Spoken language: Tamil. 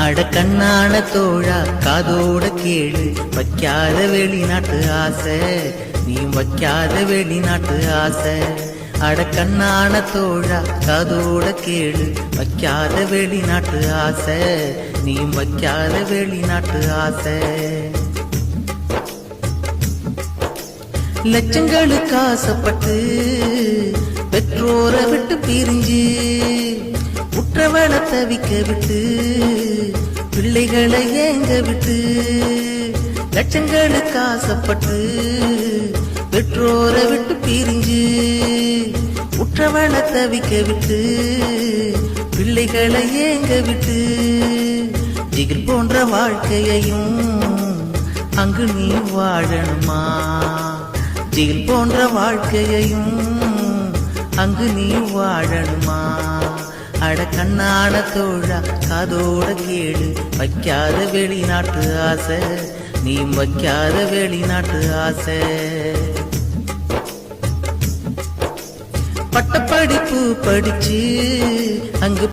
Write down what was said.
அட கண்ணான தோழா காதோட கேளு, வைக்காத வெளிநாட்டு ஆசை, நீ வைக்காத வெளிநாட்டு ஆசை. அட கண்ணான தோழா காதோட கேளு, வைக்காத வெளிநாட்டு ஆசை, நீ வைக்காத வெளிநாட்டு ஆசை. லட்சங்களுக்கு ஆசைப்பட்டு பெற்றோரை விட்டு பிரிஞ்சு உற்றவளை தவிக்க விட்டு பிள்ளைகளை ஏங்க விட்டு, லட்சங்களுக்கு ஆசைப்பட்டு பெற்றோரை விட்டு பிரிஞ்சு உற்றவளை தவிக்க விட்டு பிள்ளைகளை ஏங்க விட்டு, ஜிகிர் போன்ற வாழ்க்கையையும் அங்கு நீ வாழணுமா, ஜிகிர் போன்ற வாழ்க்கையையும் அங்கு நீ வாழணுமா. அட கண்ணான தோழா காதோட கேளு, வைக்காத வெளிநாட்டு ஆசை, நீ வைக்காத வெளிநாட்டு ஆசை. பட்டப்படிப்பு படிச்சு அங்கு